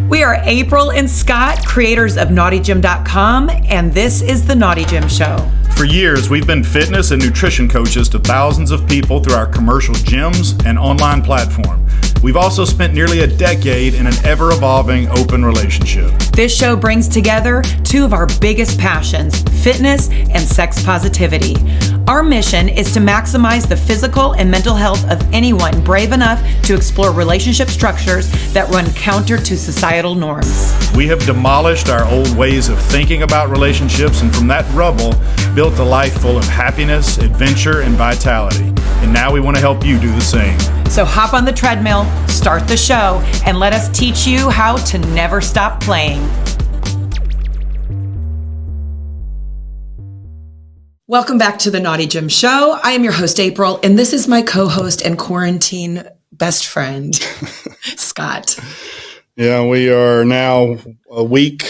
We are April and Scott, creators of NaughtyGym.com, and this is The Naughty Gym Show. For years, we've been fitness and nutrition coaches to thousands of people through our commercial gyms and online platform. We've also spent nearly a decade in an ever-evolving open relationship. This show brings together two of our biggest passions, fitness and sex positivity. Our mission is to maximize the physical and mental health of anyone brave enough to explore relationship structures that run counter to societal norms. We have demolished our old ways of thinking about relationships, and from that rubble, built a life full of happiness, adventure, and vitality. And now we want to help you do the same. So hop on the treadmill, start the show, and let us teach you how to never stop playing. Welcome back to the Naughty Gym Show. I am your host, April, and this is my co-host and quarantine best friend, Scott. Yeah, we are now a week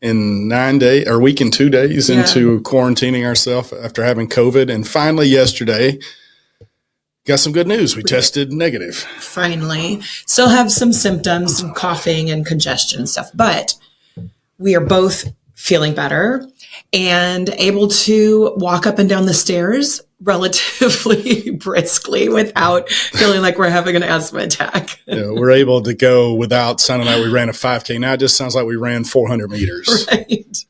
and 9 days, or a week and 2 days into quarantining ourselves after having COVID. And finally, yesterday, got some good news. We tested negative. Finally. Still have some symptoms, some coughing and congestion stuff, but we are both feeling better and able to walk up and down the stairs relatively briskly without feeling like we're having an asthma attack. Yeah, we're able to go without sounding like we ran a 5K. Now it just sounds like we ran 400 meters. Right.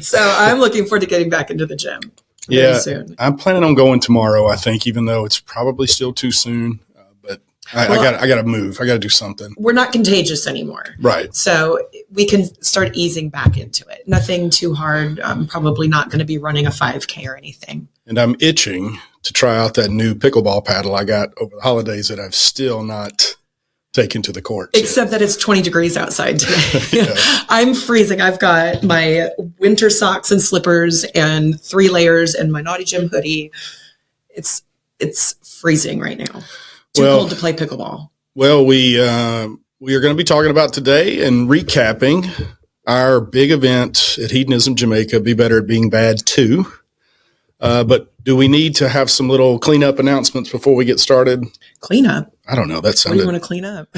So I'm looking forward to getting back into the gym very soon. I'm planning on going tomorrow, I think, even though it's probably still too soon. But I got to move. I got to do something. We're not contagious anymore. Right. So we can start easing back into it. Nothing too hard. I'm probably not going to be running a 5K or anything. And I'm itching to try out that new pickleball paddle I got over the holidays that I've still not taken to the court. Except that it's 20 degrees outside today. Yeah. I'm freezing. I've got my winter socks and slippers and 3 layers and my Naughty Gym hoodie. It's freezing right now. Too cold to play pickleball. Well, we are going to be talking about today and recapping our big event at Hedonism Jamaica, Be Better at Being Bad 2. But do we need to have some little cleanup announcements before we get started? Cleanup? I don't know. That sounded. What do you want to clean up?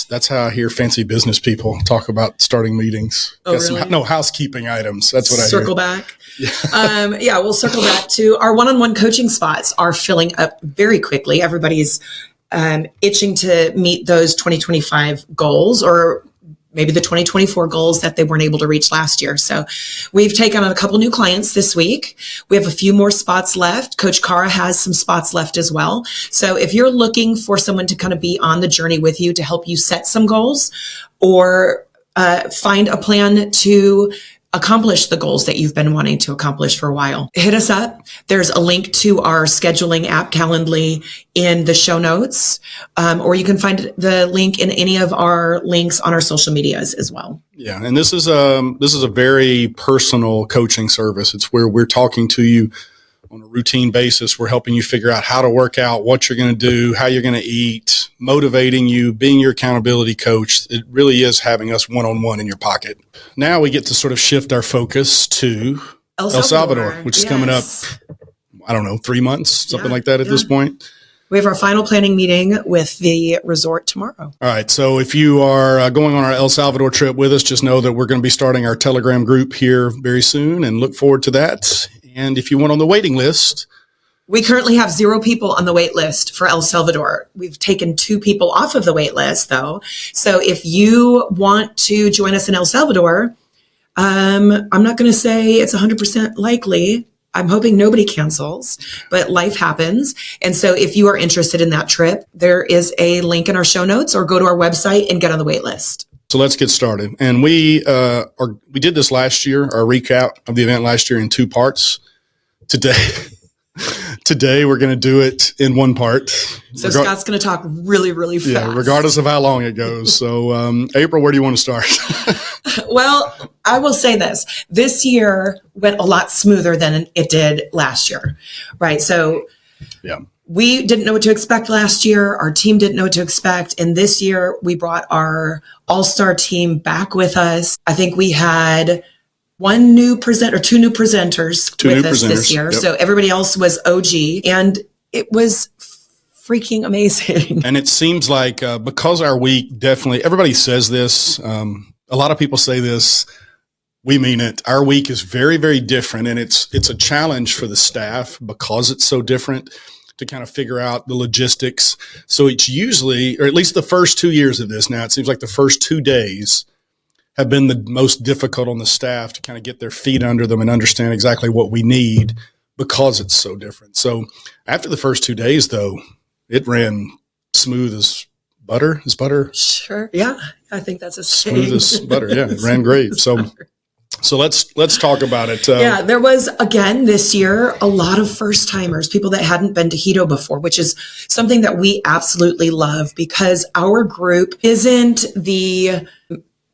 That's how I hear fancy business people talk about starting meetings. Oh, really? No housekeeping items. That's what I hear. Circle back. Yeah. We'll circle back to our one-on-one coaching spots are filling up very quickly. Everybody's itching to meet those 2025 goals, or maybe the 2024 goals that they weren't able to reach last year. So we've taken on a couple new clients this week. We have a few more spots left. Coach Cara has some spots left as well. So if you're looking for someone to kind of be on the journey with you to help you set some goals or find a plan to accomplish the goals that you've been wanting to accomplish for a while, hit us up. There's a link to our scheduling app, Calendly, in the show notes, or you can find the link in any of our links on our social medias as well. Yeah, and this is a very personal coaching service. It's where we're talking to you on a routine basis. We're helping you figure out how to work out, what you're going to do, how you're going to eat, motivating you, being your accountability coach. It really is having us one-on-one in your pocket. Now we get to sort of shift our focus to El Salvador, which is coming up, 3 months, something like that at this point. We have our final planning meeting with the resort tomorrow. All right. So if you are going on our El Salvador trip with us, just know that we're going to be starting our Telegram group here very soon and look forward to that. And if you want on the waiting list, we currently have 0 people on the wait list for El Salvador. We've taken 2 people off of the wait list, though. So if you want to join us in El Salvador, I'm not going to say it's 100% likely. I'm hoping nobody cancels, but life happens. And so if you are interested in that trip, there is a link in our show notes, or go to our website and get on the wait list. So let's get started. And we did this last year, our recap of the event last year, in 2 parts. Today we're going to do it in 1 part. So Scott's going to talk really, really fast. Yeah, regardless of how long it goes. So April, where do you want to start? Well, I will say this. This year went a lot smoother than it did last year, right? So yeah. We didn't know what to expect last year. Our team didn't know what to expect. And this year we brought our all-star team back with us. I think we had 2 new presenters with us this year. Yep. So everybody else was OG, and it was freaking amazing. And it seems like because our week definitely, everybody says this, a lot of people say this, we mean it. Our week is very, very different, and it's a challenge for the staff because it's so different to kind of figure out the logistics. So it's usually, or at least the first 2 years of this now, it seems like the first 2 days have been the most difficult on the staff to kind of get their feet under them and understand exactly what we need because it's so different. So after the first 2 days, though, it ran smooth as butter. Is butter? Sure. Yeah. I think that's a Smooth as butter. Yeah. It ran great. So let's talk about it. Yeah, there was, again, this year, a lot of first timers, people that hadn't been to Hedo before, which is something that we absolutely love because our group isn't the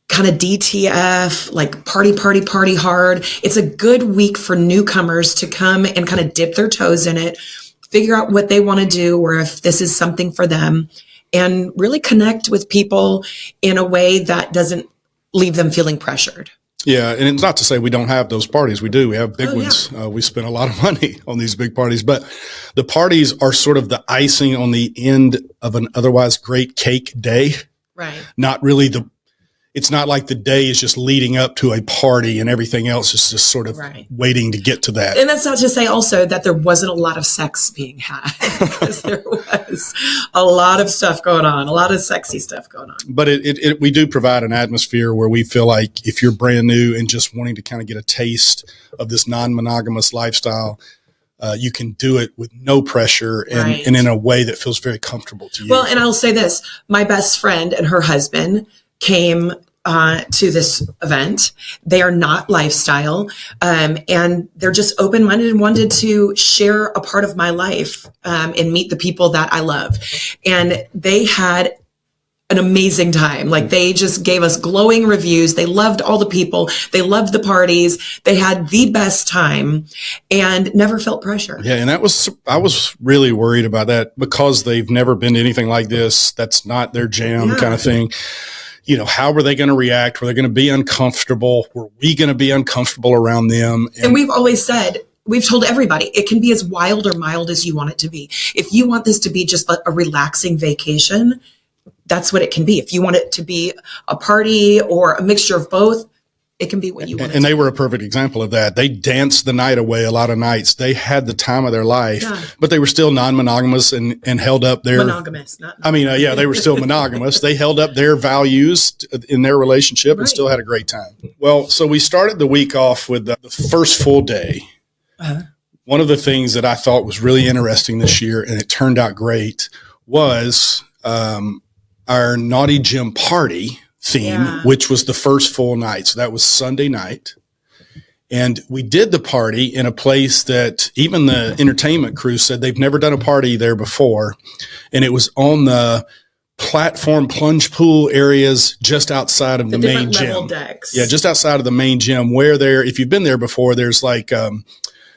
kind of DTF, like party hard. It's a good week for newcomers to come and kind of dip their toes in it, figure out what they want to do or if this is something for them, and really connect with people in a way that doesn't leave them feeling pressured. Yeah, and it's not to say we don't have those parties. We do. We have big ones. Yeah. We spend a lot of money on these big parties, but the parties are sort of the icing on the end of an otherwise great cake day. Right. Not really it's not like the day is just leading up to a party and everything else is just sort of waiting to get to that. And that's not to say also that there wasn't a lot of sex being had because there was a lot of stuff going on, a lot of sexy stuff going on. But we do provide an atmosphere where we feel like if you're brand new and just wanting to kind of get a taste of this non-monogamous lifestyle, you can do it with no pressure and in a way that feels very comfortable to you. Well, and I'll say this, my best friend and her husband came to this event. They are not lifestyle, and they're just open-minded and wanted to share a part of my life and meet the people that I love. And they had an amazing time. Like they just gave us glowing reviews. They loved all the people. They loved the parties. They had the best time and never felt pressure. Yeah. And I was really worried about that because they've never been to anything like this. That's not their jam kind of thing. You know, how were they going to react? Were they going to be uncomfortable? Were we going to be uncomfortable around them? And we've always said, we've told everybody, it can be as wild or mild as you want it to be. If you want this to be just a relaxing vacation, that's what it can be. If you want it to be a party or a mixture of both, it can be what you want. And they were a perfect example of that. They danced the night away a lot of nights. They had the time of their life, but they were still non-monogamous and held up their monogamous. They were still monogamous. They held up their values in their relationship and still had a great time. Well, so we started the week off with the first full day. One of the things that I thought was really interesting this year, and it turned out great, was our Naughty Gym party theme, which was the first full night. So that was Sunday night. And we did the party in a place that even the entertainment crew said they've never done a party there before. And it was on the platform plunge pool areas just outside of the main gym. Decks. Yeah, just outside of the main gym where if you've been there before, there's like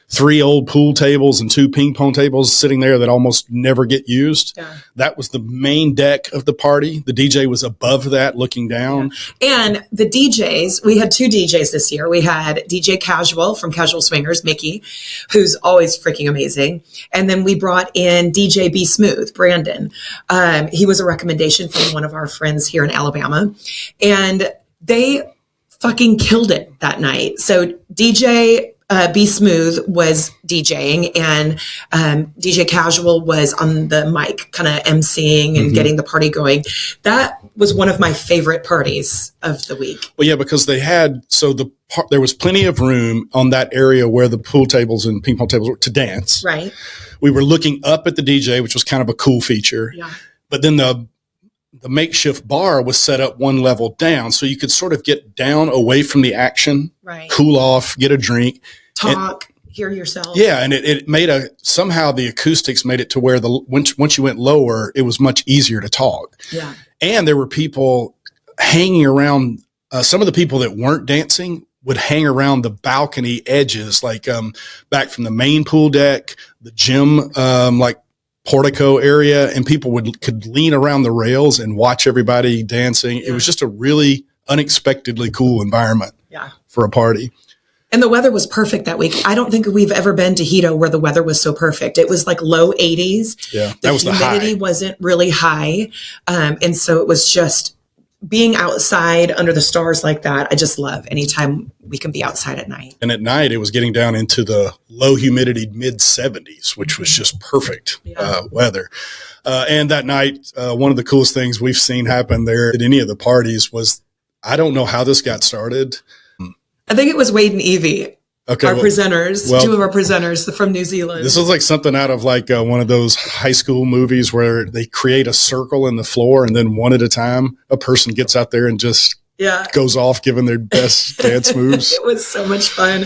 3 old pool tables and 2 ping pong tables sitting there that almost never get used. Yeah. That was the main deck of the party. The DJ was above that looking down. Yeah. And the DJs, we had 2 DJs this year. We had DJ Casual from Casual Swingers, Mickey, who's always freaking amazing. And then we brought in DJ Be Smooth, Brandon. He was a recommendation from one of our friends here in Alabama. And they fucking killed it that night. So DJ Be Smooth was DJing and DJ Casual was on the mic, kind of emceeing and getting the party going. That was one of my favorite parties of the week. Well, yeah, because they had, there was plenty of room on that area where the pool tables and ping pong tables were to dance. Right. We were looking up at the DJ, which was kind of a cool feature. Yeah. But then the makeshift bar was set up one level down, so you could sort of get down away from the action, cool off, get a drink, talk, hear yourself. Yeah, and it made somehow the acoustics made it to where once you went lower, it was much easier to talk. Yeah, and there were people hanging around. Some of the people that weren't dancing would hang around the balcony edges, like back from the main pool deck, the gym, like portico area, and people could lean around the rails and watch everybody dancing. It was just a really unexpectedly cool environment for a party. And the weather was perfect that week. I don't think we've ever been to Hedo where the weather was so perfect. It was like low 80s. Yeah, that was the high. The humidity wasn't really high. And so it was just being outside under the stars like that. I just love anytime we can be outside at night. And at night, it was getting down into the low humidity mid 70s, which was just perfect weather. And that night, one of the coolest things we've seen happen there at any of the parties was, I don't know how this got started. I think it was Wade and Evie, presenters, two of our presenters from New Zealand. This is like something out of like one of those high school movies where they create a circle in the floor and then one at a time, a person gets out there and just goes off giving their best dance moves. It was so much fun.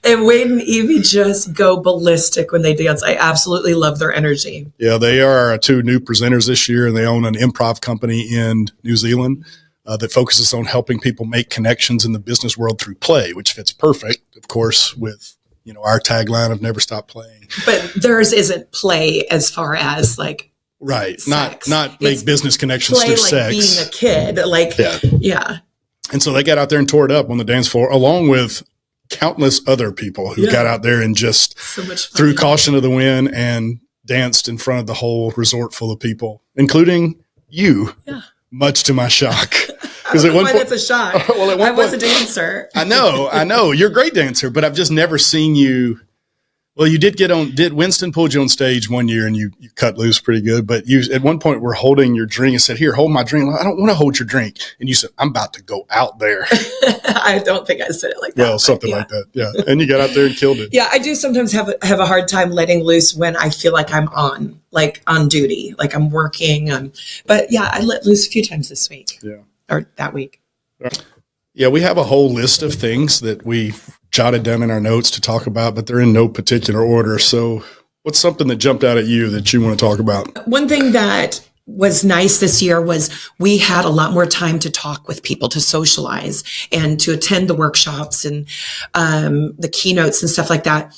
And Wade and Evie just go ballistic when they dance. I absolutely love their energy. Yeah, they are two new presenters this year, and they own an improv company in New Zealand that focuses on helping people make connections in the business world through play, which fits perfect, of course, with our tagline of never stop playing. But theirs isn't play as far as like sex. Not it's make business connections through like sex. Being a kid, like And so they got out there and tore it up on the dance floor, along with countless other people who got out there and just so much fun. threw caution to the wind and danced in front of the whole resort full of people, including you. Yeah. Much to my shock. Because at one point, that's a shock. I was a dancer. I know. You're a great dancer, but I've just never seen you. Well, you did Winston pulled you on stage one year and you cut loose pretty good, but you at one point were holding your drink and said, "Here, hold my drink." I don't want to hold your drink. And you said, "I'm about to go out there." I don't think I said it like that. Well, something like that. Yeah. And you got out there and killed it. Yeah. I do sometimes have a hard time letting loose when I feel like I'm on duty, like I'm working. But yeah, I let loose a few times this week. Yeah. Or that week. Yeah. We have a whole list of things that we've jotted down in our notes to talk about, but they're in no particular order. So what's something that jumped out at you that you want to talk about? One thing that was nice this year was we had a lot more time to talk with people, to socialize and to attend the workshops and the keynotes and stuff like that.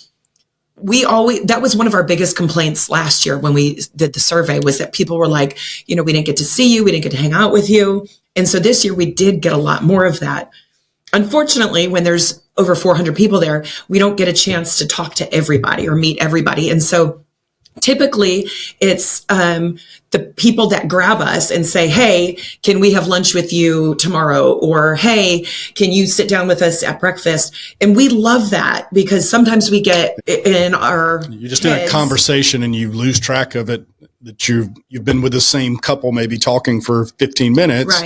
That was one of our biggest complaints last year when we did the survey, was that people were like, we didn't get to see you. We didn't get to hang out with you. And so this year we did get a lot more of that. Unfortunately, when there's over 400 people there, we don't get a chance to talk to everybody or meet everybody. And so typically it's the people that grab us and say, "Hey, can we have lunch with you tomorrow?" Or, "Hey, can you sit down with us at breakfast?" And we love that because sometimes we get in our You're just in a conversation and you lose track of it, that you've been with the same couple maybe talking for 15 minutes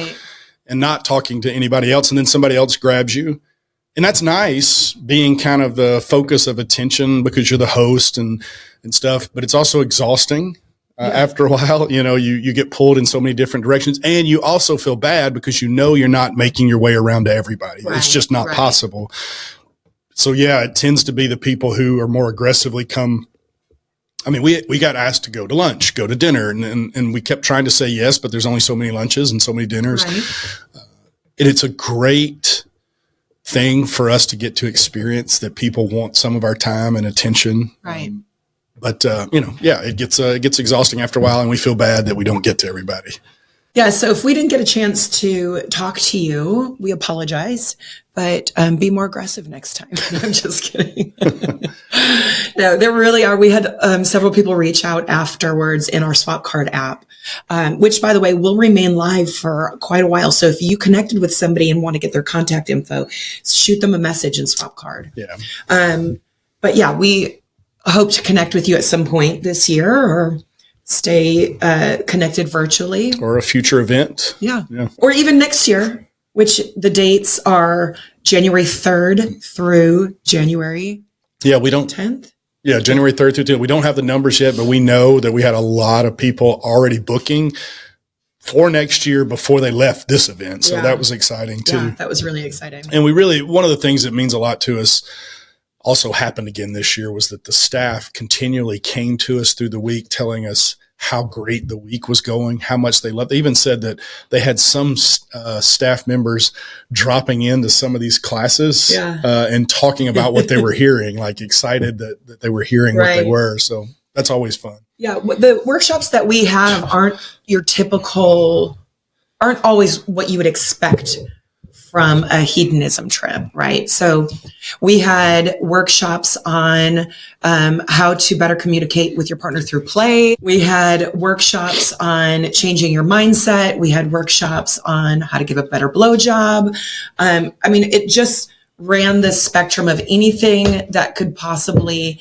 and not talking to anybody else. And then somebody else grabs you. And that's nice, being kind of the focus of attention because you're the host and stuff, but it's also exhausting. After a while, you get pulled in so many different directions, and you also feel bad because you're not making your way around to everybody. It's just not possible. So it tends to be the people who are more aggressively come. I mean, we got asked to go to lunch, go to dinner, and we kept trying to say yes, but there's only so many lunches and so many dinners. And it's a great thing for us to get to experience, that people want some of our time and attention. But it gets exhausting after a while, and we feel bad that we don't get to everybody. Yeah. So if we didn't get a chance to talk to you, we apologize, but be more aggressive next time. I'm just kidding. No, there really are. We had several people reach out afterwards in our swap card app, which, by the way, will remain live for quite a while. So if you connected with somebody and want to get their contact info, shoot them a message in swap card. But yeah, we hope to connect with you at some point this year, or stay connected virtually, or a future event. Or even next year, which the dates are January 3rd through January 10th. January 3rd through 10th. We don't have the numbers yet, but we know that we had a lot of people already booking for next year before they left this event. So that was exciting too. Yeah, that was really exciting. And one of the things that means a lot to us also happened again this year was that the staff continually came to us through the week telling us how great the week was going, how much they loved. They even said that they had some staff members dropping into some of these classes and talking about what they were hearing, like excited that they were hearing what they were. So that's always fun. Yeah. The workshops that we have aren't always what you would expect from a hedonism trip, right? So we had workshops on how to better communicate with your partner through play. We had workshops on changing your mindset. We had workshops on how to give a better blowjob. It just ran the spectrum of anything that could possibly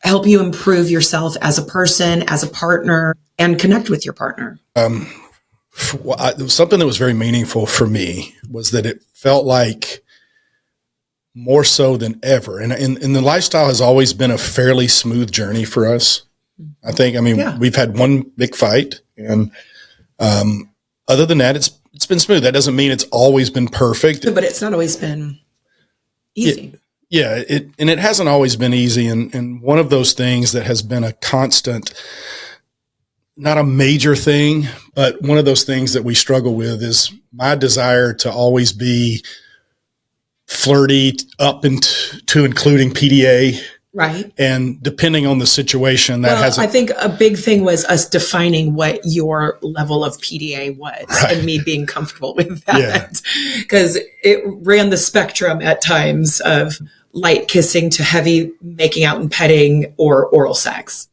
help you improve yourself as a person, as a partner, and connect with your partner. Something that was very meaningful for me was that it felt like more so than ever. And the lifestyle has always been a fairly smooth journey for us. I think, we've had one big fight, and other than that, it's been smooth. That doesn't mean it's always been perfect. But it's not always been easy. It hasn't always been easy. And one of those things that has been a constant, not a major thing, but one of those things that we struggle with is my desire to always be flirty up to including PDA. Right. And depending on the situation, I think a big thing was us defining what your level of PDA was, right, and me being comfortable with that. Because it ran the spectrum at times of light kissing to heavy making out and petting or oral sex.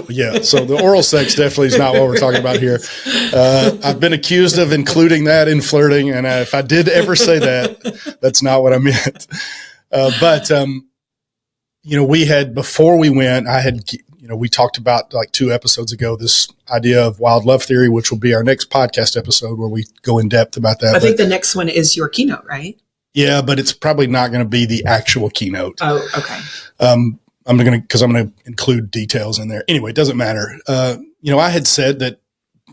Yeah. So the oral sex definitely is not what we're talking about here. I've been accused of including that in flirting. And if I did ever say that, that's not what I meant. We had, before we went, we talked about like 2 episodes ago, this idea of wild love theory, which will be our next podcast episode where we go in depth about that. I think the next one is your keynote, right? Yeah, but it's probably not going to be the actual keynote. Oh, okay. I'm going to include details in there. Anyway, it doesn't matter. I had said that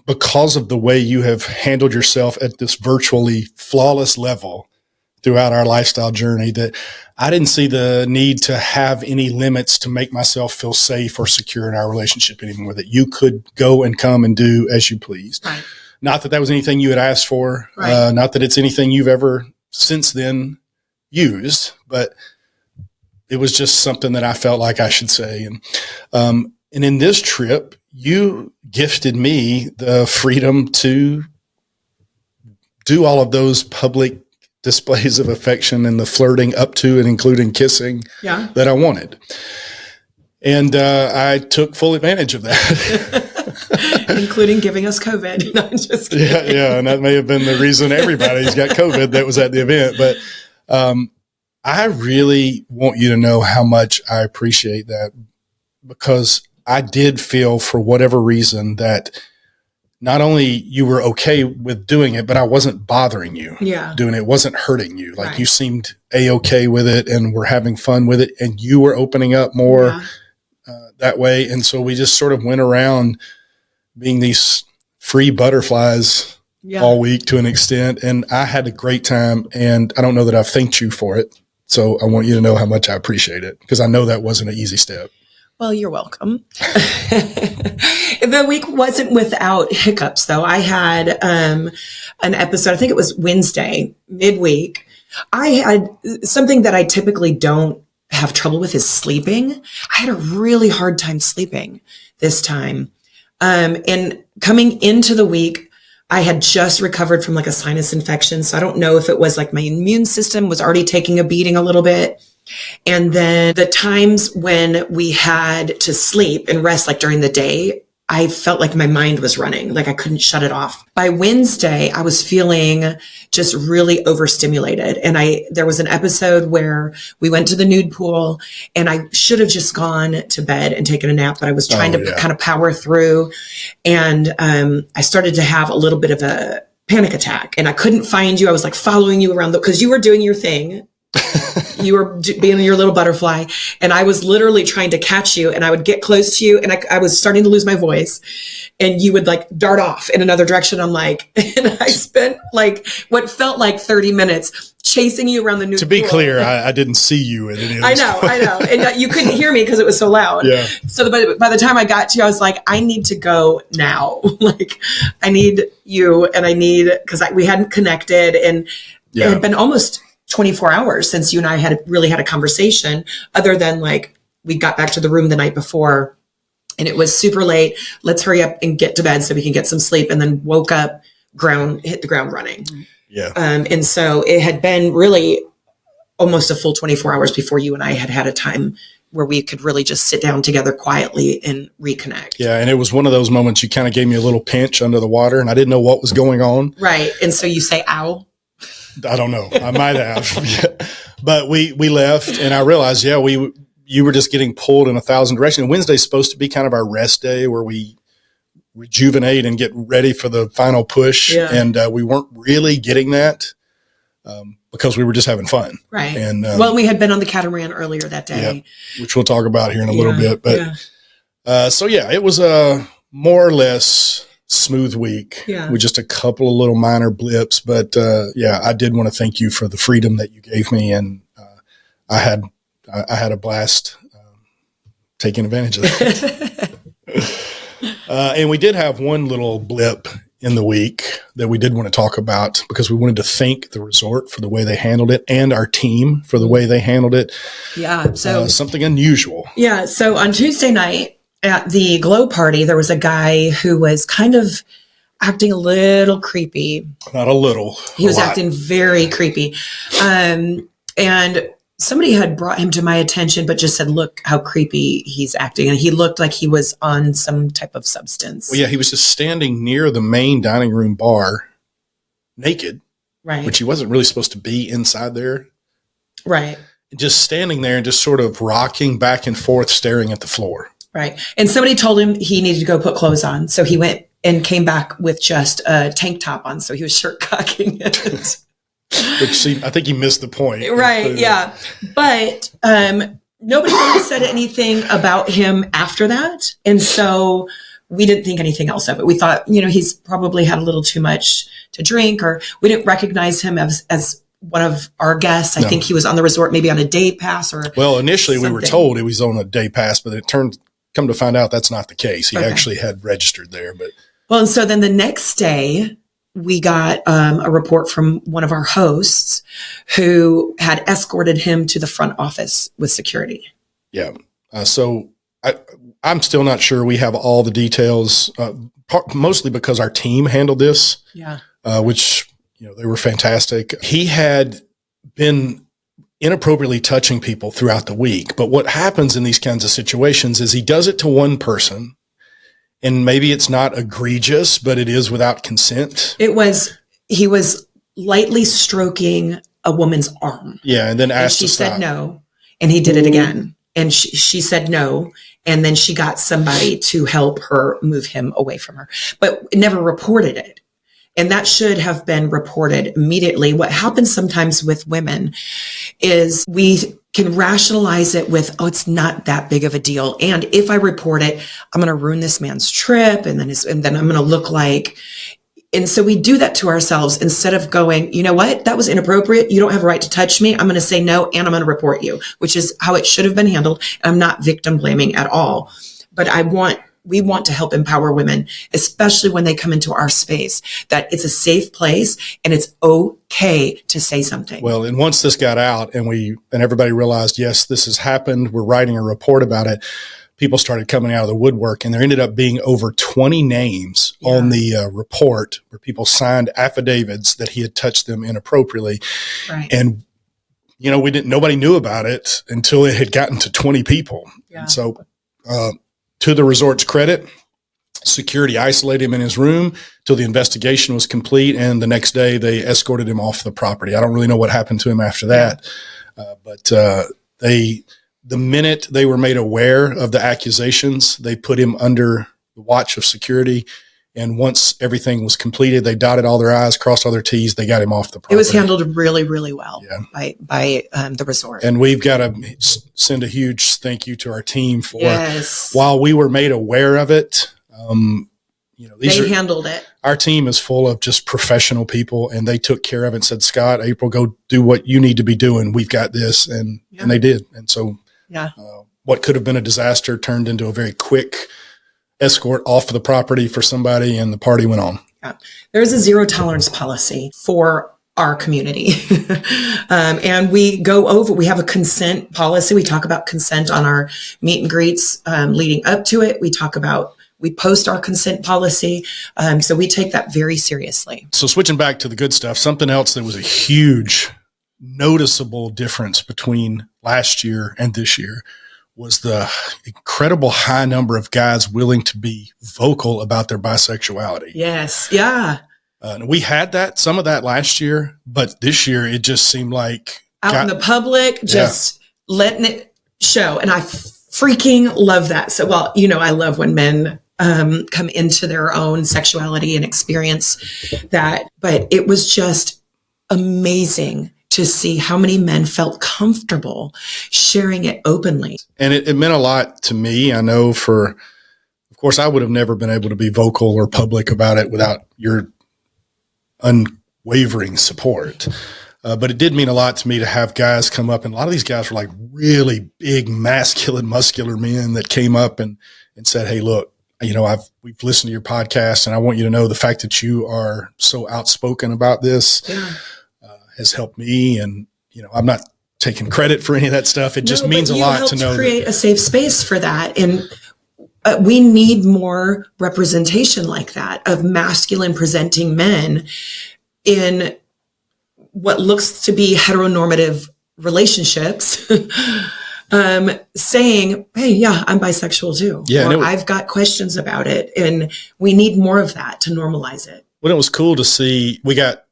because of the way you have handled yourself at this virtually flawless level throughout our lifestyle journey, that I didn't see the need to have any limits to make myself feel safe or secure in our relationship anymore, that you could go and come and do as you pleased. Right. Not that was anything you had asked for, right, not that it's anything you've ever since then used, but it was just something that I felt like I should say. And in this trip, you gifted me the freedom to do all of those public displays of affection and the flirting up to and including kissing that I wanted. And I took full advantage of that. Including giving us COVID. No, I'm just kidding. Yeah. And that may have been the reason everybody's got COVID that was at the event. But I really want you to know how much I appreciate that, because I did feel, for whatever reason, that not only you were okay with doing it, but I wasn't bothering you doing it. It wasn't hurting you. Like, you seemed A-okay with it and were having fun with it, and you were opening up more that way. And so we just sort of went around being these free butterflies all week to an extent. And I had a great time, and I don't know that I've thanked you for it. So I want you to know how much I appreciate it, because I know that wasn't an easy step. Well, you're welcome. The week wasn't without hiccups, though. I had an episode, I think it was Wednesday, midweek. I had something that I typically don't have trouble with is sleeping. I had a really hard time sleeping this time. And coming into the week, I had just recovered from like a sinus infection. So I don't know if it was like my immune system was already taking a beating a little bit. And then the times when we had to sleep and rest, like during the day, I felt like my mind was running, like I couldn't shut it off. By Wednesday, I was feeling just really overstimulated. And there was an episode where we went to the nude pool, and I should have just gone to bed and taken a nap, but I was trying to kind of power through. And I started to have a little bit of a panic attack, and I couldn't find you. I was like following you around because you were doing your thing. You were being your little butterfly, and I was literally trying to catch you, and I would get close to you, and I was starting to lose my voice, and you would like dart off in another direction. I'm like, and I spent like what felt like 30 minutes chasing you around the new. To be clear, I didn't see you at any of this. I know. And you couldn't hear me because it was so loud. Yeah. So by the time I got to you, I was like, I need to go now. Like, I need you, and because we hadn't connected, and it had been almost 24 hours since you and I had really had a conversation, other than like we got back to the room the night before and it was super late. Let's hurry up and get to bed so we can get some sleep. And then woke up, hit the ground running. Yeah. And so it had been really almost a full 24 hours before you and I had a time where we could really just sit down together quietly and reconnect. Yeah. And it was one of those moments you kind of gave me a little pinch under the water and I didn't know what was going on. Right. And so you say, ow. I don't know. I might have. But we left and I realized, you were just getting pulled in 1,000 directions. And Wednesday's supposed to be kind of our rest day where we rejuvenate and get ready for the final push. Yeah. And we weren't really getting that because we were just having fun. Right. And we had been on the Catamaran earlier that day. Yeah, which we'll talk about here in a little bit. But it was a more or less smooth week with just a couple of little minor blips. But I did want to thank you for the freedom that you gave me. And I had a blast taking advantage of that. And we did have one little blip in the week that we did want to talk about because we wanted to thank the resort for the way they handled it and our team for the way they handled it. Yeah. So something unusual. Yeah. So on Tuesday night at the glow party, there was a guy who was kind of acting a little creepy. Not a little. He was acting very creepy. And somebody had brought him to my attention, but just said, look how creepy he's acting. And he looked like he was on some type of substance. Well, yeah, he was just standing near the main dining room bar naked, right? Which he wasn't really supposed to be inside there. Right. Just standing there and just sort of rocking back and forth, staring at the floor. Right. And somebody told him he needed to go put clothes on. So he went and came back with just a tank top on. So he was shirt cocking it. But see, I think he missed the point. Right. Yeah. But nobody really said anything about him after that. And so we didn't think anything else of it. We thought, he's probably had a little too much to drink, or we didn't recognize him as one of our guests. I think he was on the resort, maybe on a day pass or. Well, initially something. We were told he was on a day pass, but come to find out that's not the case. He actually had registered there, but. Well, and so then the next day, we got a report from one of our hosts who had escorted him to the front office with security. Yeah. So I'm still not sure we have all the details, mostly because our team handled this, which, they were fantastic. He had been inappropriately touching people throughout the week. But what happens in these kinds of situations is he does it to one person. And maybe it's not egregious, but it is without consent. He was lightly stroking a woman's arm. Yeah. And then asked she to stop. said no. And he did it again. And she said no. And then she got somebody to help her move him away from her, but never reported it. And that should have been reported immediately. What happens sometimes with women is we can rationalize it with, it's not that big of a deal. And if I report it, I'm going to ruin this man's trip. And then I'm going to look like, and so we do that to ourselves instead of going, you know what, that was inappropriate. You don't have a right to touch me. I'm going to say no, and I'm going to report you, which is how it should have been handled. I'm not victim blaming at all, but we want to help empower women, especially when they come into our space, that it's a safe place and it's okay to say something. Well, and once this got out and everybody realized, yes, this has happened, we're writing a report about it, people started coming out of the woodwork, and there ended up being over 20 names on the report where people signed affidavits that he had touched them inappropriately. Right. And, nobody knew about it until it had gotten to 20 people. Yeah. And so, to the resort's credit, security isolated him in his room till the investigation was complete. And the next day they escorted him off the property. I don't really know what happened to him after that. But the minute they were made aware of the accusations, they put him under the watch of security. And once everything was completed, they dotted all their I's, crossed all their T's. They got him off the property. It was handled really, really well by the resort. And we've got to send a huge thank you to our team for, yes, while we were made aware of it, they handled it. Our team is full of just professional people, and they took care of it and said, Scott, April, go do what you need to be doing. We've got this. And they did. And so what could have been a disaster turned into a very quick escort off the property for somebody, and the party went on. Yeah. There is a zero tolerance policy for our community. And we have a consent policy. We talk about consent on our meet and greets leading up to it. We talk about We post our consent policy. So we take that very seriously. So switching back to the good stuff, something else that was a huge noticeable difference between last year and this year was the incredible high number of guys willing to be vocal about their bisexuality. Yes. Yeah. We had some of that last year, but this year it just seemed like out in the public, just letting it show. And I freaking love that. So, well, I love when men come into their own sexuality and experience that, but it was just amazing to see how many men felt comfortable sharing it openly. And it meant a lot to me. I know of course, I would have never been able to be vocal or public about it without your unwavering support. But it did mean a lot to me to have guys come up, and a lot of these guys were like really big, masculine, muscular men that came up and said, "Hey, look, we've listened to your podcast, and I want you to know the fact that you are so outspoken about this has helped me." And I'm not taking credit for any of that stuff. It just means a lot to know. Create a safe space for that, and we need more representation like that of masculine presenting men in what looks to be heteronormative relationships, saying, "Hey, yeah, I'm bisexual too." Yeah, or I've got questions about it, and we need more of that to normalize it. Well, it was cool to see. We got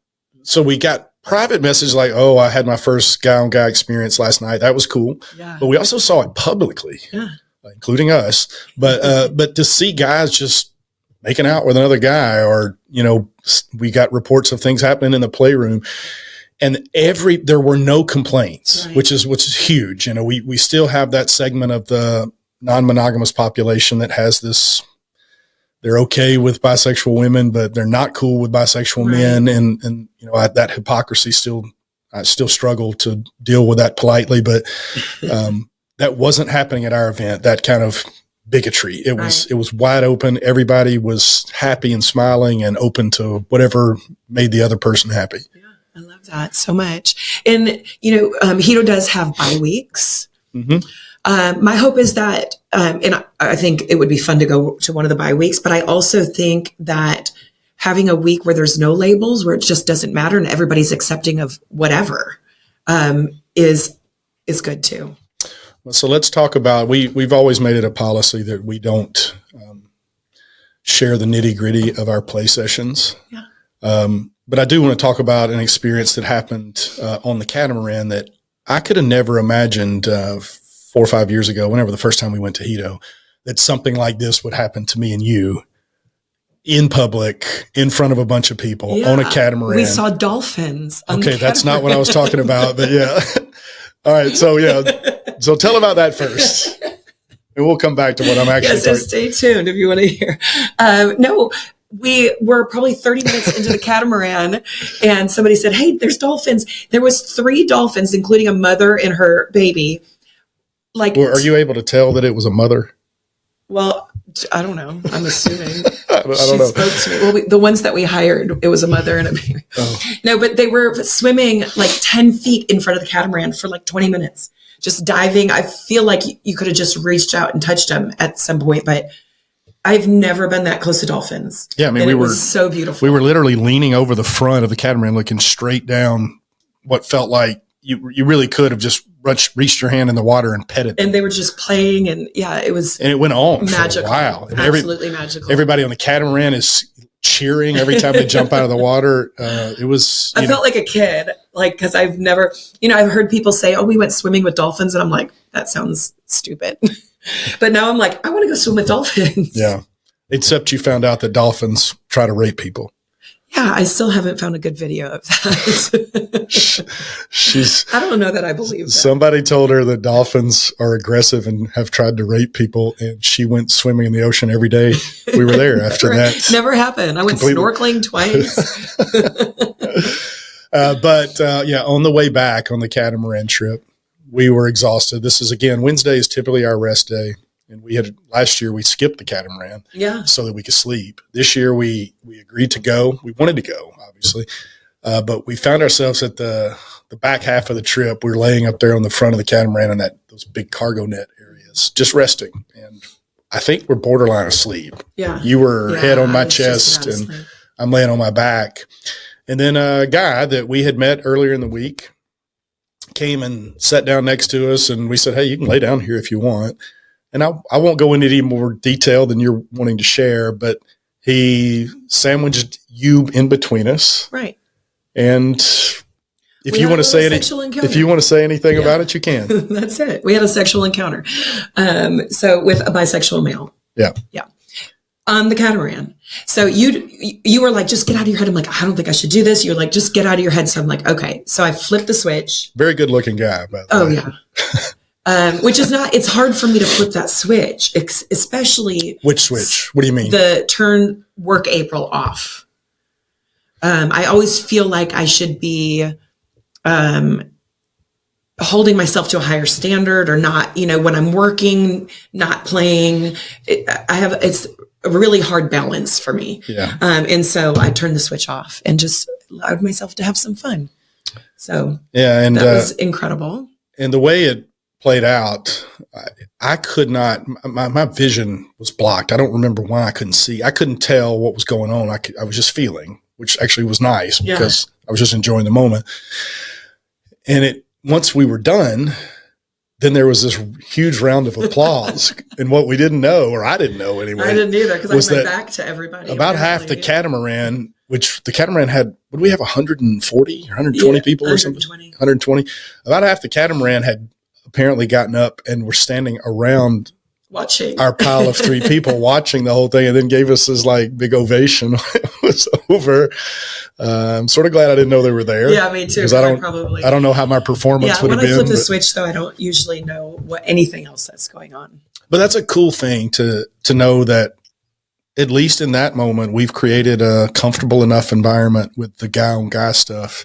private message like, "Oh, I had my first guy-on-guy experience last night." That was cool. Yeah. But we also saw it publicly, including us. But to see guys just making out with another guy, or we got reports of things happening in the playroom. And there were no complaints, right, which is huge. We still have that segment of the non-monogamous population that has this, they're okay with bisexual women, but they're not cool with bisexual men. And that hypocrisy I still struggle to deal with that politely, but that wasn't happening at our event, that kind of bigotry. It was wide open. Everybody was happy and smiling and open to whatever made the other person happy. I love that so much. And, Hedo does have bye weeks. Mm-hmm. My hope is that, and I think it would be fun to go to one of the bye weeks, but I also think that having a week where there's no labels, where it just doesn't matter and everybody's accepting of whatever, is good too. So let's talk about, we've always made it a policy that we don't share the nitty gritty of our play sessions. Yeah. But I do want to talk about an experience that happened on the Catamaran that I could have never imagined 4 or 5 years ago, whenever the first time we went to Hedo, that something like this would happen to me and you in public, in front of a bunch of people on a catamaran. We saw dolphins. Okay, that's not what I was talking about, but yeah. All right, so tell about that first. And we'll come back to what I'm actually talking about. Stay tuned if you want to hear. No, we were probably 30 minutes into the catamaran and somebody said, "Hey, there's dolphins." There was 3 dolphins, including a mother and her baby. Are you able to tell that it was a mother? Well, I don't know. I'm assuming. I don't know. Spoke to me. Well, the ones that we hired, it was a mother and a baby. Oh. No, but they were swimming like 10 feet in front of the catamaran for like 20 minutes, just diving. I feel like you could have just reached out and touched them at some point, but I've never been that close to dolphins. Yeah, I mean, it was so beautiful. We were literally leaning over the front of the catamaran, looking straight down what felt like you really could have just reached your hand in the water and petted them. And they were just playing, and it was. And it went on magical. For a while. And absolutely magical. Everybody on the catamaran is cheering every time they jump out of the water. It was. I felt like a kid, because I've never, I've heard people say, "Oh, we went swimming with dolphins," and I'm like, that sounds stupid. But now I'm like, I want to go swim with dolphins. Yeah. Except you found out that dolphins try to rape people. Yeah, I still haven't found a good video of that. I don't know that I believe that. Somebody told her that dolphins are aggressive and have tried to rape people, and she went swimming in the ocean every day. We were there after that. Never happened. I went snorkeling twice. But on the way back on the catamaran trip, we were exhausted. This is, again, Wednesday is typically our rest day. And last year we skipped the catamaran so that we could sleep. This year we agreed to go. We wanted to go, obviously. But we found ourselves at the back half of the trip. We were laying up there on the front of the catamaran in those big cargo net areas, just resting. And I think we're borderline asleep. Yeah. You were head on my I was just chest about and asleep. I'm laying on my back. And then a guy that we had met earlier in the week came and sat down next to us, and we said, hey, you can lay down here if you want. And I won't go into any more detail than you're wanting to share, but he sandwiched you in between us. Right. And if you want to say anything about it, you can. That's it. We had a sexual encounter. So with a bisexual male. Yeah. Yeah. On the Catamaran. So you were like, just get out of your head. I'm like, I don't think I should do this. You're like, just get out of your head. So I'm like, okay. So I flipped the switch. Very good looking guy, by the way. Yeah. Which is not, it's hard for me to flip that switch, especially. Which switch? What do you mean? The turn work April off. I always feel like I should be holding myself to a higher standard, or not, when I'm working, not playing. It's a really hard balance for me. Yeah. And so I turned the switch off and just allowed myself to have some fun. So yeah, and that was incredible. And the way it played out, I could not, my vision was blocked. I don't remember why I couldn't see. I couldn't tell what was going on. I was just feeling, which actually was nice because I was just enjoying the moment. And once we were done, then there was this huge round of applause. And what we didn't know, or I didn't know anyway. I didn't either, because I went back to everybody. About half the Catamaran, which the Catamaran had, what do we have, 140 or 120 people or something? 120. About half the Catamaran had apparently gotten up and were standing around watching our pile of 3 people, watching the whole thing, and then gave us this like big ovation when it was over. I'm sort of glad I didn't know they were there. Yeah, me too. Because I don't know how my performance would have been. When I flip the switch, though, I don't usually know anything else that's going on. But that's a cool thing to know that at least in that moment, we've created a comfortable enough environment with the guy on guy stuff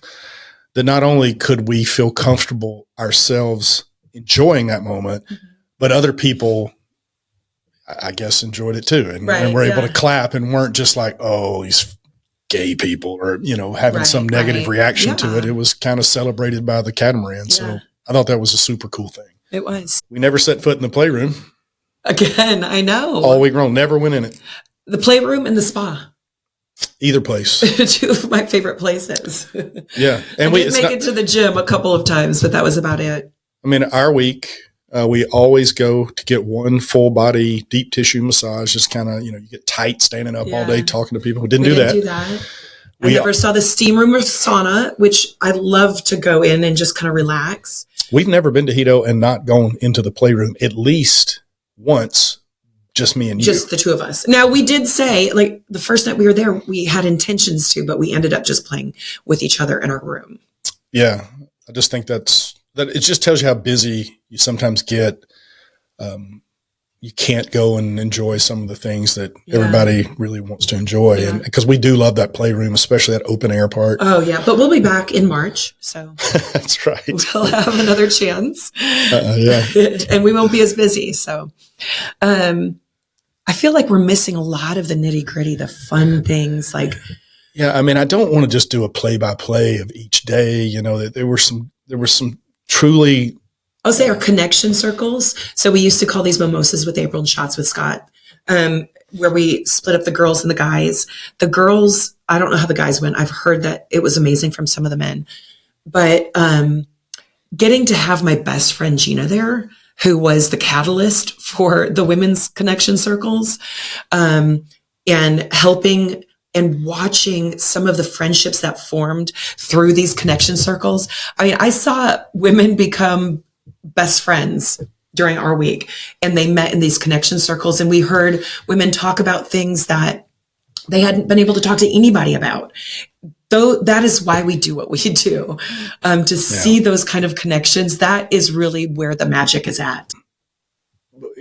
that not only could we feel comfortable ourselves enjoying that moment, but other people, I guess, enjoyed it too. And were able to clap and weren't just like, oh, these gay people, or, having some negative reaction to it. It was kind of celebrated by the Catamaran. Yeah. So I thought that was a super cool thing. It was. We never set foot in the playroom. Again, I know. All week long, never went in it. The playroom and the spa. Either place. 2 of my favorite places. Yeah. And we did make it to the gym a couple of times, but that was about it. I mean, our week, we always go to get one full body deep tissue massage. Just kind of, you get tight standing up all day talking to people. We didn't do that. I never saw the steam room or sauna, which I love to go in and just kind of relax. We've never been to Hedo and not gone into the playroom at least once, just me and you. Just the 2 of us. Now, we did say, like, the first night we were there, we had intentions to, but we ended up just playing with each other in our room. Yeah. I just think that it just tells you how busy you sometimes get. You can't go and enjoy some of the things that everybody really wants to enjoy. Yeah. And because we do love that playroom, especially that open air part. Oh yeah. But we'll be back in March. So that's right. We'll have another chance. Yeah. And we won't be as busy. So, I feel like we're missing a lot of the nitty gritty, the fun things like. Yeah. I mean, I don't want to just do a play by play of each day. There were some truly, I'll say our connection circles. So we used to call these mimosas with April and shots with Scott, where we split up the girls and the guys. The girls, I don't know how the guys went. I've heard that it was amazing from some of the men. But getting to have my best friend Gina there, who was the catalyst for the women's connection circles, and helping and watching some of the friendships that formed through these connection circles. I mean, I saw women become best friends during our week, and they met in these connection circles, and we heard women talk about things that they hadn't been able to talk to anybody about. Though that is why we do what we do, to see those kind of connections. That is really where the magic is at.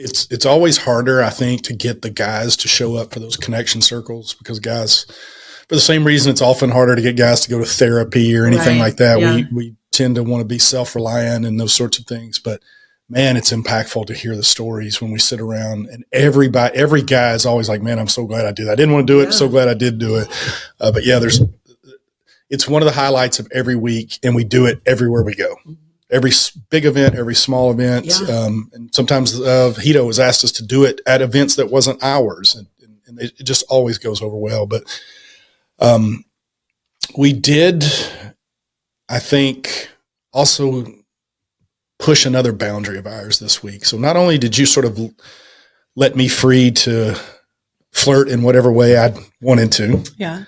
It's always harder, I think, to get the guys to show up for those connection circles, because guys, for the same reason, it's often harder to get guys to go to therapy or anything like that. Yeah. We tend to want to be self-reliant and those sorts of things. But man, it's impactful to hear the stories when we sit around, and every guy is always like, man, I'm so glad I did that. I didn't want to do it. So glad I did do it. But yeah, it's one of the highlights of every week, and we do it everywhere we go. every big event, every small event. Yeah. And sometimes Hedo has asked us to do it at events that wasn't ours. And it just always goes over well. But we did, I think, also push another boundary of ours this week. So not only did you sort of let me free to flirt in whatever way I wanted to. Yeah.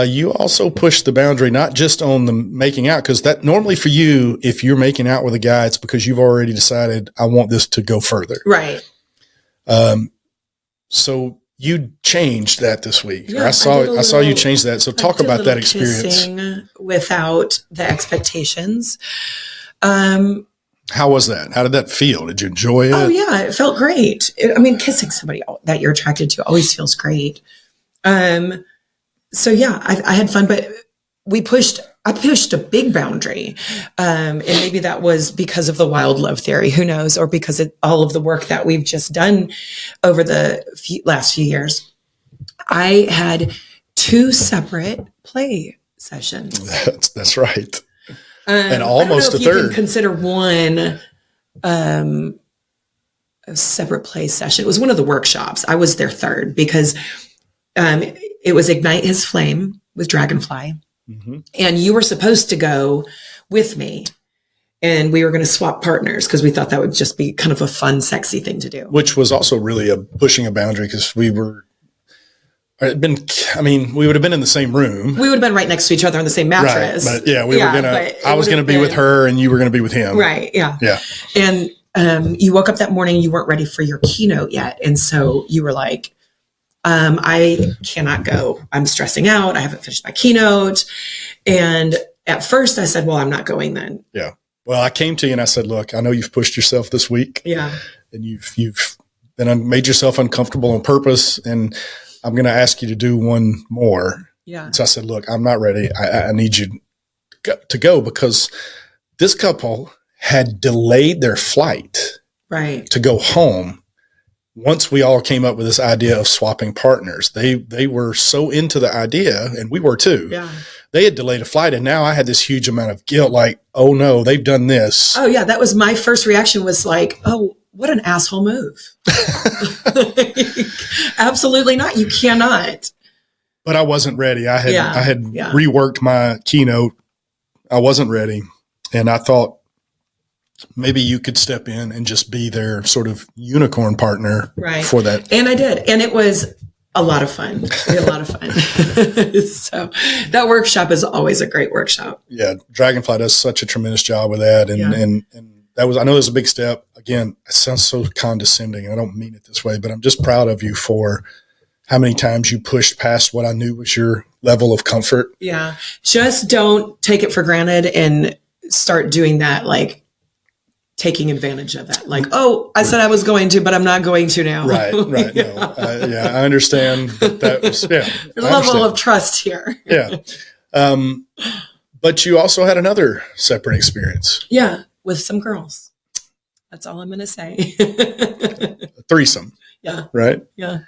You also pushed the boundary, not just on the making out, because that normally for you, if you're making out with a guy, it's because you've already decided I want this to go further. Right. So you changed that this week. Yeah, I saw you change that. So talk about that experience. Kissing without the expectations. How was that? How did that feel? Did you enjoy it? Oh yeah, it felt great. Kissing somebody that you're attracted to always feels great. So yeah, I had fun, but I pushed a big boundary. And maybe that was because of the wild love theory, who knows, or because of all of the work that we've just done over the last few years. I had 2 separate play sessions. That's right. And almost a third. You can consider one a separate play session. It was one of the workshops. I was their third because it was Ignite His Flame with Dragonfly. Mm-hmm. And you were supposed to go with me. And we were going to swap partners because we thought that would just be kind of a fun, sexy thing to do. Which was also really pushing a boundary because we would have been in the same room. We would have been right next to each other on the same mattress. Right. But yeah, I was going to be with her and you were going to be with him. Right. Yeah. Yeah. And you woke up that morning, you weren't ready for your keynote yet. And so you were like, I cannot go. I'm stressing out. I haven't finished my keynote. And at first I said, well, I'm not going then. Yeah. Well, I came to you and I said, look, I know you've pushed yourself this week. Yeah. And you've made yourself uncomfortable on purpose. And I'm going to ask you to do one more. Yeah. And so I said, look, I'm not ready. I need you to go because this couple had delayed their flight to go home. Once we all came up with this idea of swapping partners, they were so into the idea, and we were too. Yeah. They had delayed a flight, and now I had this huge amount of guilt, like, oh no, they've done this. Oh yeah, that was my first reaction was like, oh, what an asshole move. Absolutely not. You cannot. But I wasn't ready. I had reworked my keynote. I wasn't ready, and I thought, maybe you could step in and just be their sort of unicorn partner for that. And I did. And it was a lot of fun. We had a lot of fun. So that workshop is always a great workshop. Yeah. Dragonfly does such a tremendous job with that. And that was, I know it was a big step. Again, it sounds so condescending. I don't mean it this way, but I'm just proud of you for how many times you pushed past what I knew was your level of comfort. Yeah. Just don't take it for granted and start doing that, like, taking advantage of that. Like, oh, I said I was going to, but I'm not going to now. Right. Yeah. No, I understand that was, There's a level of trust here. Yeah. But you also had another separate experience. Yeah. With some girls. That's all I'm going to say. A threesome. Yeah. Right? Yeah.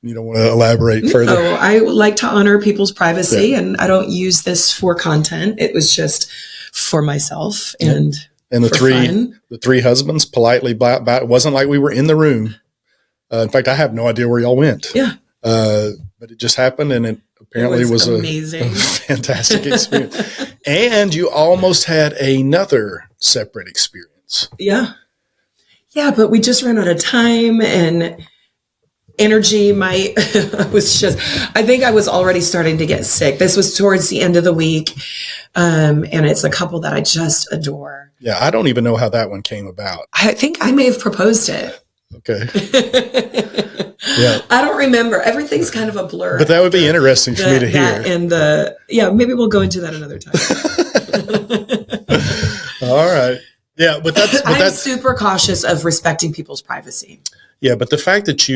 You don't want to elaborate further? No, I like to honor people's privacy and I don't use this for content. It was just for myself and the three husbands politely it wasn't like we were in the room. In fact, I have no idea where y'all went. Yeah. But it just happened, and it apparently was amazing. A fantastic experience. And you almost had another separate experience. Yeah. Yeah, but we just ran out of time and energy. I think I was already starting to get sick. This was towards the end of the week. And it's a couple that I just adore. Yeah, I don't even know how that one came about. I think I may have proposed it. Okay. Yeah. I don't remember. Everything's kind of a blur. But that would be interesting for me to hear. And maybe we'll go into that another time. All right. Yeah, but I'm super cautious of respecting people's privacy. Yeah, but the fact that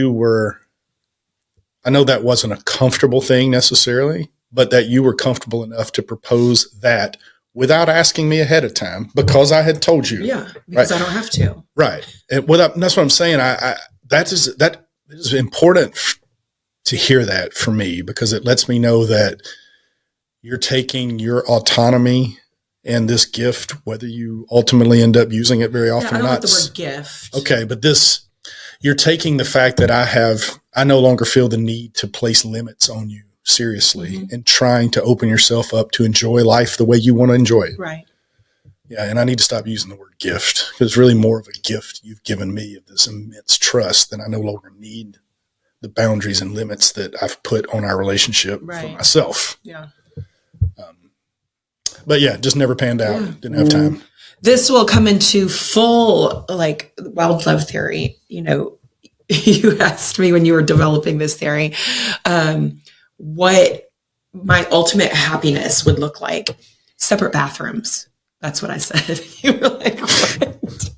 I know that wasn't a comfortable thing necessarily, but that you were comfortable enough to propose that without asking me ahead of time because I had told you. Yeah, because I don't have to. Right. And that's what I'm saying. That is important to hear that for me because it lets me know that you're taking your autonomy And this gift, whether you ultimately end up using it very often I or don't not. like the word gift. Okay, but you're taking the fact that I no longer feel the need to place limits on you seriously and trying to open yourself up to enjoy life the way you want to enjoy it. Right. Yeah, and I need to stop using the word gift because it's really more of a gift you've given me of this immense trust that I no longer need the boundaries and limits that I've put on our relationship for myself. Yeah. But yeah, just never panned out. Yeah. Didn't have time. This will come into full, like, wild love theory. You know, you asked me when you were developing this theory, what my ultimate happiness would look like. Separate bathrooms. That's what I said. You were like, what?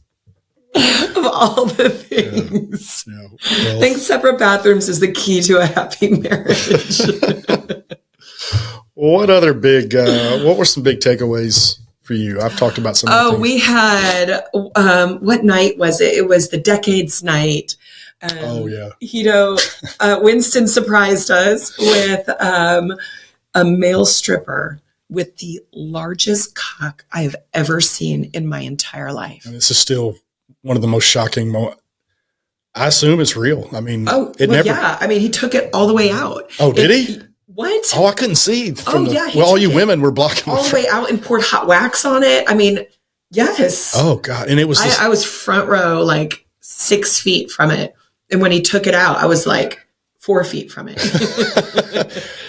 Of all the things. Yeah. Well, I think separate bathrooms is the key to a happy marriage. What other what were some big takeaways for you? I've talked about some. Oh, we had, what night was it? It was the Decades night. Winston surprised us with a male stripper with the largest cock I have ever seen in my entire life. And this is still one of the most shocking moments. I assume it's real. I mean, I mean, he took it all the way out. Oh, did he? What? Oh, I couldn't see. All you women were blocking all the way out and poured hot wax on it. I mean, yes. Oh God. And it was, I was front row, like 6 feet from it. And when he took it out, I was like 4 feet from it.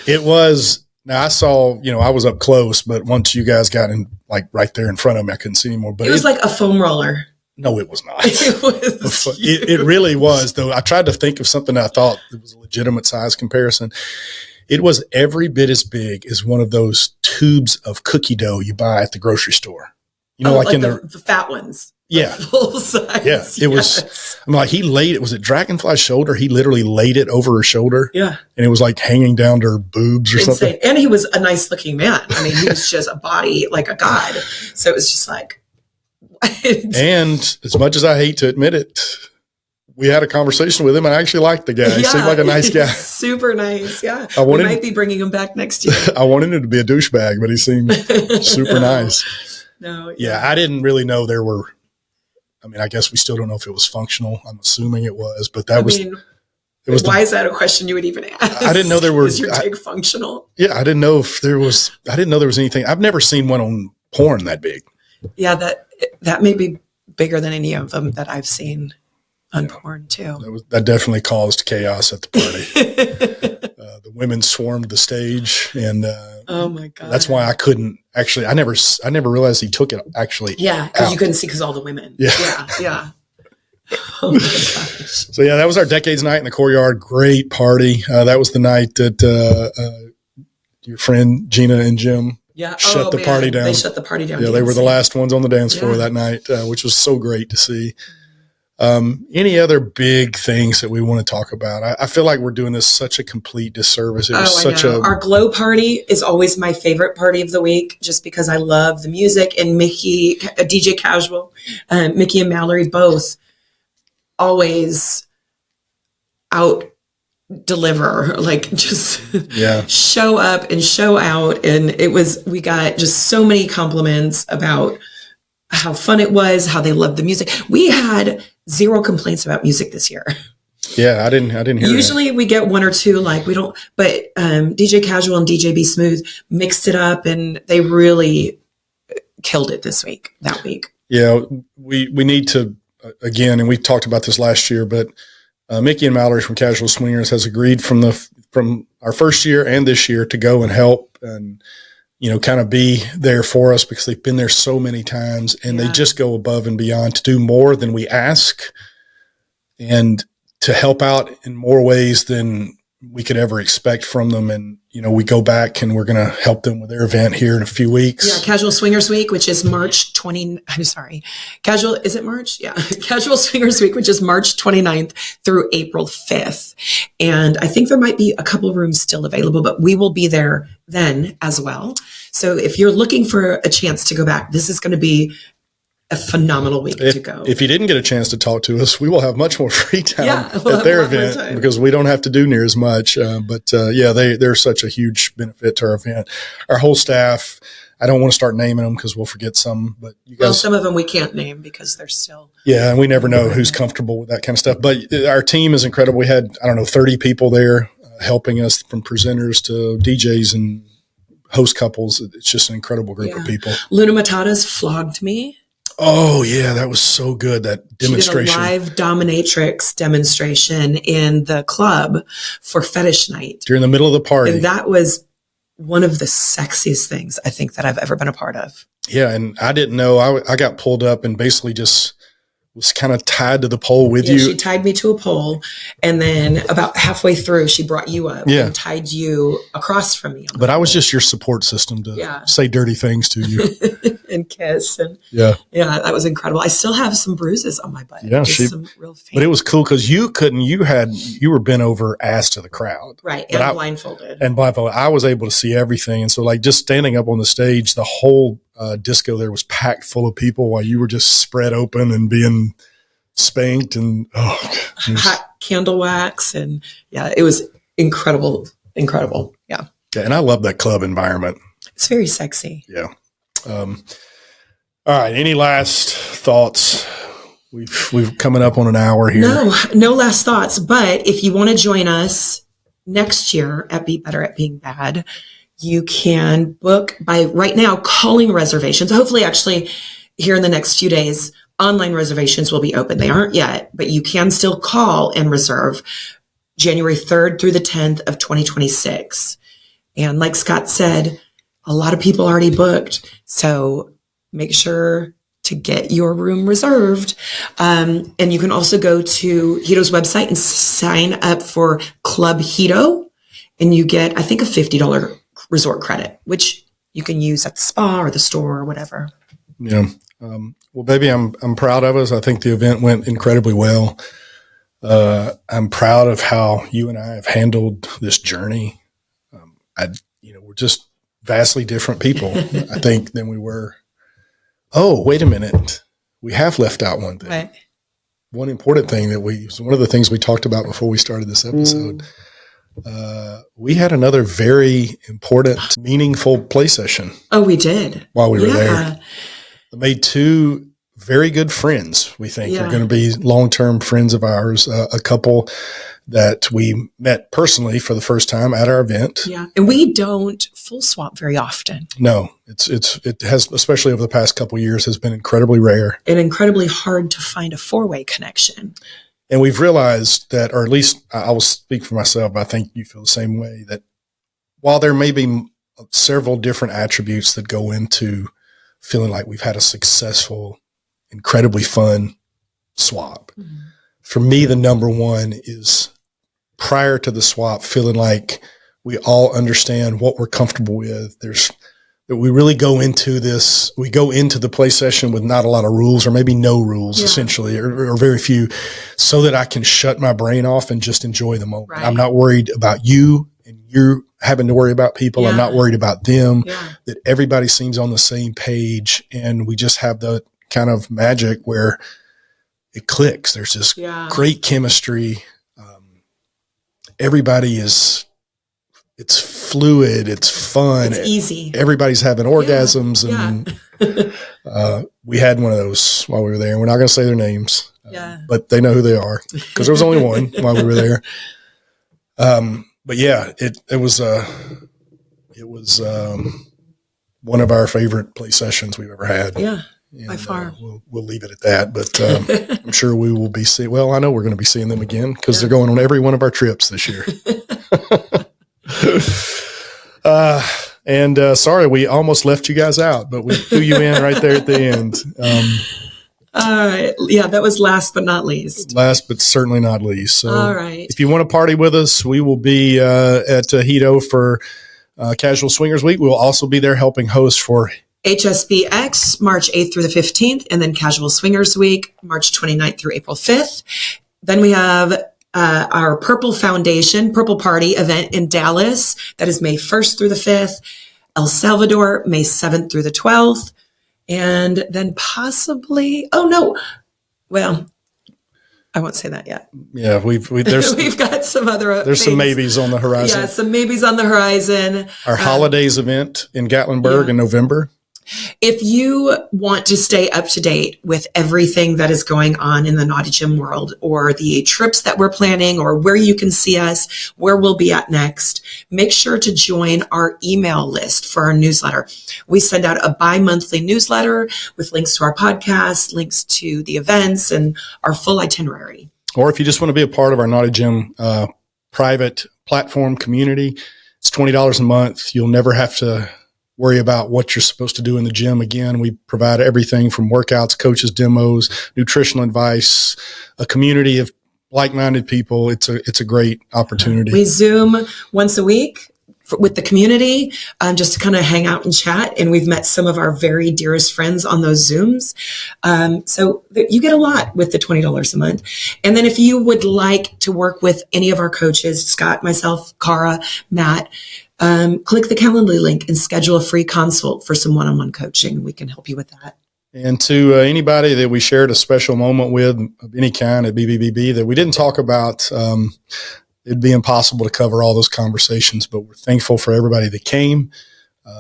It was, now I saw, I was up close, but once you guys got in, like right there in front of me, I couldn't see anymore. But it was like a foam roller. No, it was not. It was. It really was, though. I tried to think of something that I thought it was a legitimate size comparison. It was every bit as big as one of those tubes of cookie dough you buy at the grocery store. Like in the fat ones. Yeah. Full size. Yeah. It was, I'm like, was it Dragonfly's shoulder? He literally laid it over her shoulder. Yeah. And it was like hanging down to her boobs or something. And he was a nice looking man. I mean, he was just a body like a god. So it was just like. And as much as I hate to admit it, we had a conversation with him. I actually liked the guy. He seemed like a nice guy. Super nice. Yeah. We might be bringing him back next year. I wanted him to be a douchebag, but he seemed super nice. No. Yeah. I didn't really know there were. I mean, I guess we still don't know if it was functional. I'm assuming it was, but why is that a question you would even ask? I didn't know there were. Is your dick functional? Yeah. I didn't know there was anything. I've never seen one on porn that big. Yeah. That may be bigger than any of them that I've seen on porn too. That definitely caused chaos at the party. The women swarmed the stage, and oh my God, that's why I couldn't actually. I never realized he took it actually. Yeah, because you couldn't see because all the women. Yeah. Oh my gosh. So yeah, that was our Decades night in the courtyard. Great party. That was the night that your friend Gina and Jim. Yeah. Shut the party down. They shut the party down. Yeah, they were the last ones on the dance floor that night, which was so great to see. Any other big things that we want to talk about? I feel like we're doing this such a complete disservice. It was our glow party is always my favorite party of the week, just because I love the music, and Mickey, DJ Casual, Mickey and Mallory both always out deliver, like just show up and show out. And we got just so many compliments about how fun it was, how they loved the music. We had 0 complaints about music this year. Yeah, I didn't hear Usually that. We get 1 or 2, like we don't, but DJ Casual and DJ Be Smooth mixed it up, and they really killed it that week. Yeah, we need to, again, and we talked about this last year, but Mickey and Mallory from Casual Swingers has agreed from our first year and this year to go and help and, kind of be there for us, because they've been there so many times, and they just go above and beyond to do more than we ask and to help out in more ways than we could ever expect from them. And, we go back and we're going to help them with their event here in a few weeks. Yeah. Casual Swingers Week, which is March 20. I'm sorry. Is it March? Yeah. Casual Swingers Week, which is March 29th through April 5th. And I think there might be a couple of rooms still available, but we will be there then as well. So if you're looking for a chance to go back, this is going to be a phenomenal week to go. If you didn't get a chance to talk to us, we will have much more free time we'll at their event because we don't have to do near as much. They're such a huge benefit to our event. Our whole staff, I don't want to start naming them because we'll forget some, but you guys. Well, some of them we can't name because they're still. Yeah, and we never know who's comfortable with that kind of stuff. But our team is incredible. We had, 30 people there helping us, from presenters to DJs and host couples. It's just an incredible group of people. Luna Matata's flogged me. Oh, yeah, that was so good, that demonstration. She did a live dominatrix demonstration in the club for fetish night. During the middle of the party. And that was one of the sexiest things I think that I've ever been a part of. Yeah, and I didn't know. I got pulled up and basically just was kind of tied to the pole with you. She tied me to a pole, and then about halfway through, she brought you up and tied you across from me. But I was just your support system to say dirty things to you. And kiss. And yeah, that was incredible. I still have some bruises on my butt. Yeah, some real faint. But it was cool because you were bent over ass to the crowd. Right, and blindfolded. And blindfolded. I was able to see everything. And so just standing up on the stage, the whole disco there was packed full of people while you were just spread open and being spanked and hot candle wax. And it was incredible. Yeah. And I love that club environment. It's very sexy. Yeah. All right. Any last thoughts? We've coming up on an hour here. No last thoughts. But if you want to join us next year at Be Better at Being Bad, you can book by right now calling reservations. Hopefully, actually, here in the next few days, online reservations will be open. They aren't yet, but you can still call and reserve January 3rd through the 10th of 2026. And like Scott said, a lot of people already booked. So make sure to get your room reserved. And you can also go to Hedo's website and sign up for Club Hedo. And you get, I think, a $50 resort credit, which you can use at the spa or the store or whatever. Yeah. Well, baby, I'm proud of us. I think the event went incredibly well. I'm proud of how you and I have handled this journey. We're just vastly different people, I think, than we were. Oh, wait a minute. We have left out one thing. Right. One important thing one of the things we talked about before we started this episode. We had another very important, meaningful play session. Oh, we did. While we were there. We made two very good friends, we think, are going to be long-term friends of ours, a couple that we met personally for the first time at our event. Yeah, and we don't full swap very often. No, it has, especially over the past couple of years, has been incredibly rare. And incredibly hard to find a four-way connection. And we've realized that, or at least I will speak for myself, I think you feel the same way, that while there may be several different attributes that go into feeling like we've had a successful, incredibly fun swap, for me, the number one is prior to the swap, feeling like we all understand what we're comfortable with. That we really go into this, we go into the play session with not a lot of rules, or maybe no rules, essentially, or very few, so that I can shut my brain off and just enjoy the moment. Right. I'm not worried about you and you're having to worry about people. I'm not worried about them, that everybody seems on the same page, and we just have the kind of magic where it clicks. There's this great chemistry. Everybody it's fluid. It's fun. It's easy. Everybody's having orgasms. And we had one of those while we were there. We're not going to say their names, but they know who they are because there was only one while we were there. But yeah, it was one of our favorite play sessions we've ever had. Yeah. And, by far. We'll leave it at that, but I'm sure we will be I know we're going to be seeing them again because they're going on every one of our trips this year. Sorry, we almost left you guys out, but we threw you in right there at the end. That was last but not least. Last but certainly not least. So all right. If you want to party with us, we will be at Hedo for Casual Swingers Week. We will also be there helping host for HSBX, March 8th through the 15th, and then Casual Swingers Week, March 29th through April 5th. Then we have our Purple Party event in Dallas. That is May 1st through the 5th. El Salvador, May 7th through the 12th. And then possibly, oh no, well, I won't say that yet. Yeah, we've got some other there's some maybes on the horizon. Yeah, some maybes on the horizon. Our holidays event in Gatlinburg in November. If you want to stay up to date with everything that is going on in the Naughty Gym world, or the trips that we're planning, or where you can see us, where we'll be at next, make sure to join our email list for our newsletter. We send out a bi-monthly newsletter with links to our podcast, links to the events, and our full itinerary. Or if you just want to be a part of our Naughty Gym private platform community, it's $20 a month. You'll never have to worry about what you're supposed to do in the gym. Again, we provide everything from workouts, coaches, demos, nutritional advice, a community of like-minded people. It's a great opportunity. We Zoom once a week with the community, just to kind of hang out and chat. And we've met some of our very dearest friends on those Zooms. So you get a lot with the $20 a month. And then if you would like to work with any of our coaches, Scott, myself, Cara, Matt, click the Calendly link and schedule a free consult for some one-on-one coaching. We can help you with that. And to anybody that we shared a special moment with of any kind at BBBB that we didn't talk about, it'd be impossible to cover all those conversations, but we're thankful for everybody that came,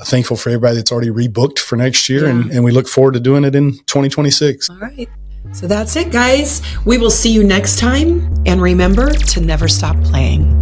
thankful for everybody that's already rebooked for next year, and we look forward to doing it in 2026. All right. So that's it, guys. We will see you next time. And remember to never stop playing.